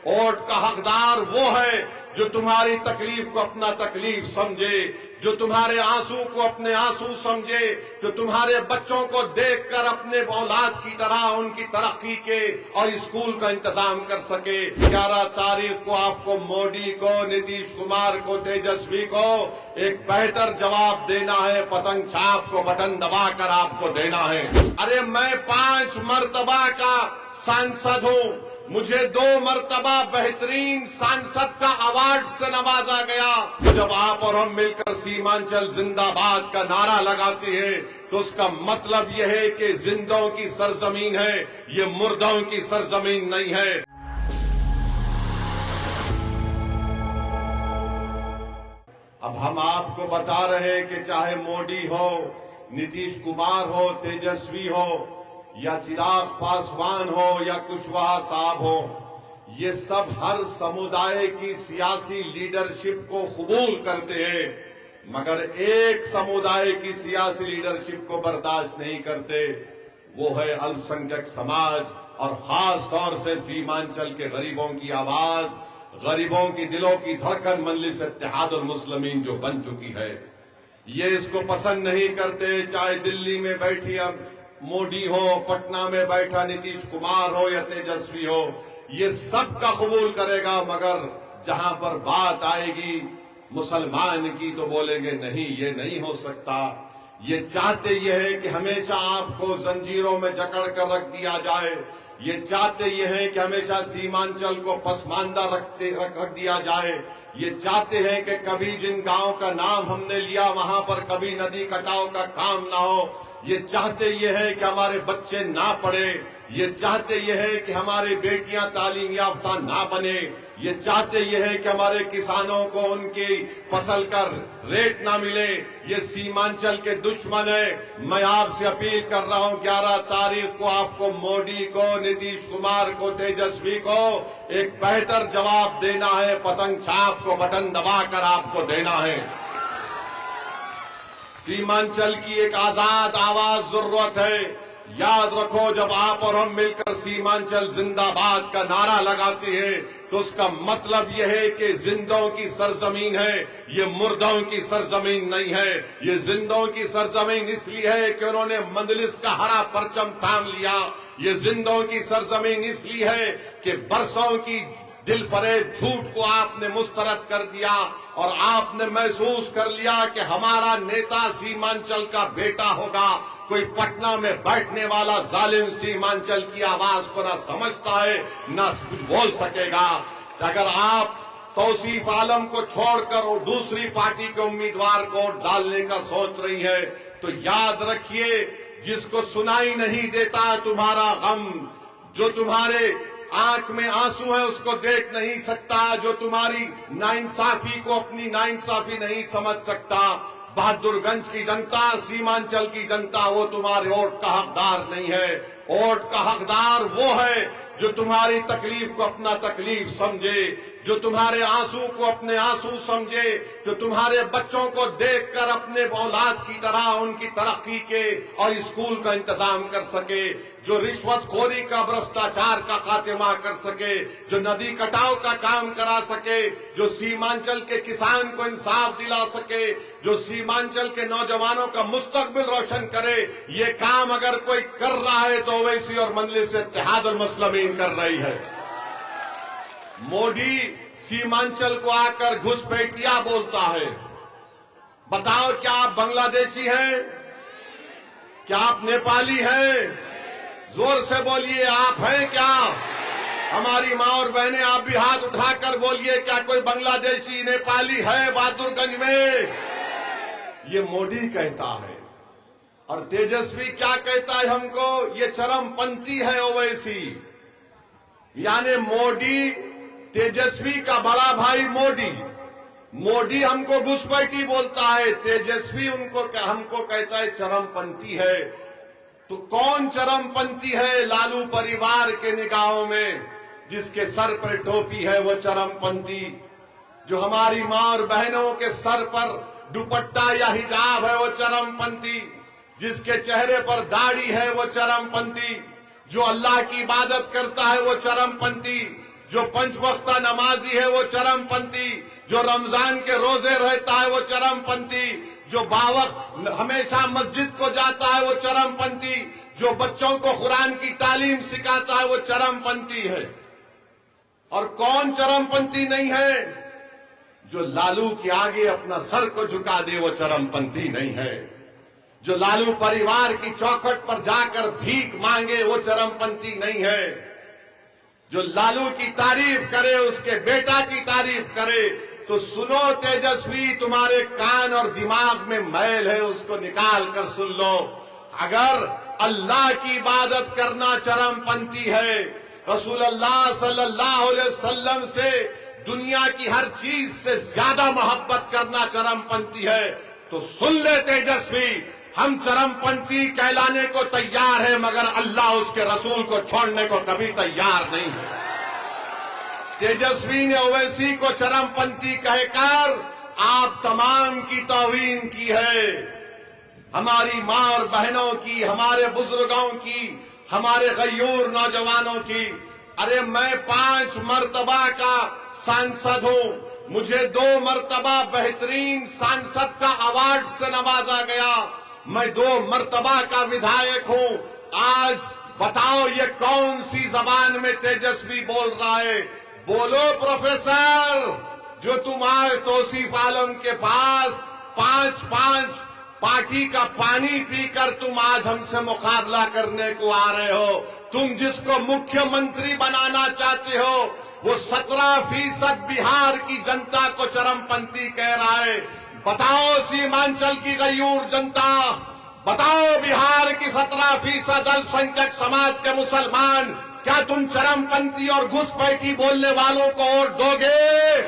Vote का हकदार वो है जो तुम्हारी तकलीफ को अपना तकलीफ समझे, जो तुम्हारे आंसू को अपने आंसू समझे, जो तुम्हारे बच्चों को देखकर अपने औलाद की तरह उनकी तरक्की के और स्कूल का इंतजाम कर सके। 11 तारीख को आपको मोदी को, नीतीश कुमार को, तेजस्वी को एक बेहतर जवाब देना है। पतंग छाप को बटन दबाकर आपको देना है। अरे मैं 5 मर्तबा का सांसद हूँ, मुझे 2 मर्तबा बेहतरीन सांसद का अवार्ड से नवाजा गया। जब आप और हम मिलकर सीमांचल जिंदाबाद का नारा लगाते हैं तो उसका मतलब यह है कि जिंदों की सरजमीन है, ये मुर्दों की सरजमीन नहीं है। अब हम आपको बता रहे हैं कि चाहे मोदी हो, नीतीश कुमार हो, तेजस्वी हो या चिराग पासवान हो या कुशवाहा साहब हो, ये सब हर समुदाय की सियासी लीडरशिप को कबूल करते हैं, मगर एक समुदाय की सियासी लीडरशिप को बर्दाश्त नहीं करते। वो है अल्पसंख्यक समाज और खास तौर से सीमांचल के गरीबों की आवाज, गरीबों की दिलों की धड़कन मजलिस इत्तेहादुल मुस्लिमीन जो बन चुकी है। ये इसको पसंद नहीं करते, चाहे दिल्ली में बैठी अब मोदी हो, पटना में बैठा नीतीश कुमार हो या तेजस्वी हो, ये सब का कबूल करेगा, मगर जहां पर बात आएगी मुसलमान की तो बोलेंगे नहीं, ये नहीं हो सकता। ये चाहते ये है कि हमेशा आपको जंजीरों में जकड़ कर रख दिया जाए, ये चाहते ये है कि हमेशा सीमांचल को पसमानदा रख दिया जाए, ये चाहते हैं कि कभी जिन गांव का नाम हमने लिया वहां पर कभी नदी कटाव का काम ना हो, ये चाहते ये है कि हमारे बच्चे ना पढ़े, ये चाहते ये है कि हमारी बेटियां तालीम याफ्ता ना बने, ये चाहते ये है कि हमारे किसानों को उनकी फसल का रेट ना मिले। ये सीमांचल के दुश्मन है। मैं आपसे अपील कर रहा हूं 11 तारीख को आपको मोदी को, नीतीश कुमार को, तेजस्वी को एक बेहतर जवाब देना है। पतंग छाप को बटन दबाकर आपको देना है। सीमांचल की एक आजाद आवाज जरूरत है। याद रखो, जब आप और हम मिलकर सीमांचल जिंदाबाद का नारा लगाते हैं तो उसका मतलब यह है कि जिंदों की सरजमीन है, ये मुर्दों की सरजमीन नहीं है। ये जिंदों की सरजमीन इसलिए है कि उन्होंने मजलिस का हरा परचम थाम लिया। ये जिंदों की सरजमीन इसलिए है कि बरसों की दिल फरेब झूठ को आपने मुस्तरद कर दिया और आपने महसूस कर लिया कि हमारा नेता सीमांचल का बेटा होगा। कोई पटना में बैठने वाला जालिम सीमांचल की आवाज को ना समझता है ना कुछ बोल सकेगा। अगर आप तौसीफ आलम को छोड़कर और दूसरी पार्टी के उम्मीदवार को डालने का सोच रही है तो याद रखिए, जिसको सुनाई नहीं देता तुम्हारा गम, जो तुम्हारे आंख में आंसू है उसको देख नहीं सकता, जो तुम्हारी नाइंसाफी को अपनी नाइंसाफी नहीं समझ सकता, बहादुरगंज की जनता, सीमांचल की जनता वो तुम्हारे वोट का हकदार नहीं है। वोट का हकदार वो है जो तुम्हारी तकलीफ को अपना तकलीफ समझे, जो तुम्हारे आंसू को अपने आंसू समझे, जो तुम्हारे बच्चों को देखकर अपने औलाद की तरह उनकी तरक्की के और स्कूल का इंतजाम कर सके, जो रिश्वतखोरी का, भ्रष्टाचार का खात्मा कर सके, जो नदी कटाव का काम करा सके, जो सीमांचल के किसान को इंसाफ दिला सके, जो सीमांचल के नौजवानों का मुस्तकबिल रोशन करे। ये काम अगर कोई कर रहा है तो ओवैसी और मजलिस इत्तेहादुल मुस्लिमीन कर रही है। मोदी सीमांचल को आकर घुसपैठिया बोलता है। बताओ, क्या आप बांग्लादेशी हैं? क्या आप नेपाली हैं? जोर से बोलिए, आप हैं क्या? हमारी माँ और बहनें, आप भी हाथ उठाकर बोलिए, क्या कोई बांग्लादेशी नेपाली है बहादुरगंज में? ये मोदी कहता है। और तेजस्वी क्या कहता है हमको? ये चरमपंथी है ओवैसी। यानी मोदी, तेजस्वी का बड़ा भाई मोदी हमको घुसपैठी बोलता है, तेजस्वी हमको कहता है चरमपंथी है। तो कौन चरमपंथी है लालू परिवार के निगाहों में? जिसके सर पर टोपी है वो चरमपंथी, जो हमारी माँ और बहनों के सर पर दुपट्टा या हिजाब है वो चरमपंथी, जिसके चेहरे पर दाढ़ी है वो चरमपंथी, जो अल्लाह की इबादत करता है वो चरमपंथी, जो 5 वक्ता नमाजी है वो चरमपंथी, जो रमजान के रोजे रहता है वो चरमपंथी, जो बावक हमेशा मस्जिद को जाता है वो चरमपंथी, जो बच्चों को कुरान की तालीम सिखाता है वो चरमपंथी है। और कौन चरमपंथी नहीं है? जो लालू के आगे अपना सर को झुका दे वो चरमपंथी नहीं है। जो लालू परिवार की चौखट पर जाकर भीख मांगे वो चरमपंथी नहीं है। जो लालू की तारीफ करे, उसके बेटा की तारीफ करे, तो सुनो तेजस्वी, तुम्हारे कान और दिमाग में मैल है, उसको निकाल कर सुन लो। अगर अल्लाह की इबादत करना चरमपंथी है, रसूलुल्लाह सल्लल्लाहु अलैहि वसल्लम से दुनिया की हर चीज से ज्यादा मोहब्बत करना चरमपंथी है, तो सुन ले तेजस्वी, हम चरमपंथी कहलाने को तैयार है, मगर अल्लाह उसके रसूल को छोड़ने को कभी तैयार नहीं है। तेजस्वी ने ओवैसी को चरमपंथी कहकर आप तमाम की तौहीन की है, हमारी मां और बहनों की, हमारे बुजुर्गों की, हमारे गयूर नौजवानों की। अरे मैं 5 मर्तबा का सांसद हूं, मुझे 2 मर्तबा बेहतरीन सांसद का अवार्ड से नवाजा गया, मैं 2 मर्तबा का विधायक हूं। आज बताओ ये कौन सी जबान में तेजस्वी बोल रहा है? बोलो प्रोफेसर, जो तुम आज तौसीफ आलम के पास 5 पार्टी का पानी पीकर तुम आज हमसे मुकाबला करने को आ रहे हो। तुम जिसको मुख्यमंत्री बनाना चाहते हो वो 17% बिहार की जनता को चरमपंथी कह रहा है। बताओ सीमांचल की गयूर जनता, बताओ बिहार की 17% अल्पसंख्यक समाज के मुसलमान, क्या तुम चरमपंथी और घुसपैठी बोलने वालों को वोट दोगे?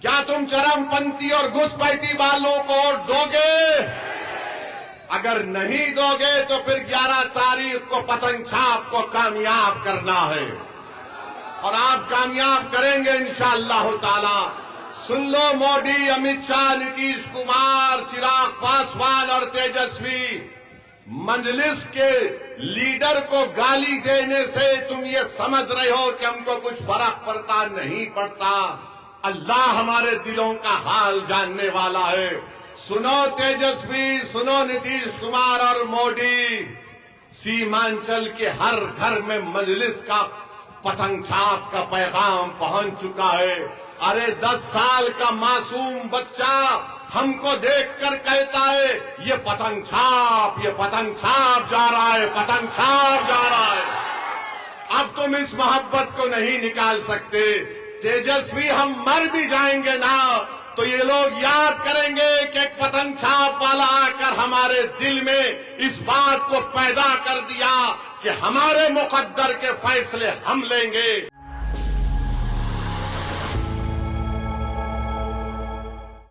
क्या तुम चरमपंथी और घुसपैठी वालों को वोट दोगे? अगर नहीं दोगे तो फिर 11 तारीख को पतंग छाप को कामयाब करना है, और आप कामयाब करेंगे इंशाअल्लाह ताला। सुन लो मोदी, अमित शाह, नीतीश कुमार, चिराग पासवान और तेजस्वी, मजलिस के लीडर को गाली देने से तुम ये समझ रहे हो कि हमको कुछ फर्क पड़ता, नहीं पड़ता। अल्लाह हमारे दिलों का हाल जानने वाला है। सुनो तेजस्वी, सुनो नीतीश कुमार और मोदी, सीमांचल के हर घर में मजलिस का पतंग छाप का पैगाम पहुंच चुका है। अरे 10 साल का मासूम बच्चा हमको देखकर कहता है ये पतंग छाप जा रहा है, पतंग छाप जा रहा है। अब तुम इस मोहब्बत को नहीं निकाल सकते। तेजस्वी, हम मर भी जाएंगे ना तो ये लोग याद करेंगे कि एक पतंग छाप वाला आकर हमारे दिल में इस बात को पैदा कर दिया कि हमारे मुकद्दर के फैसले हम लेंगे।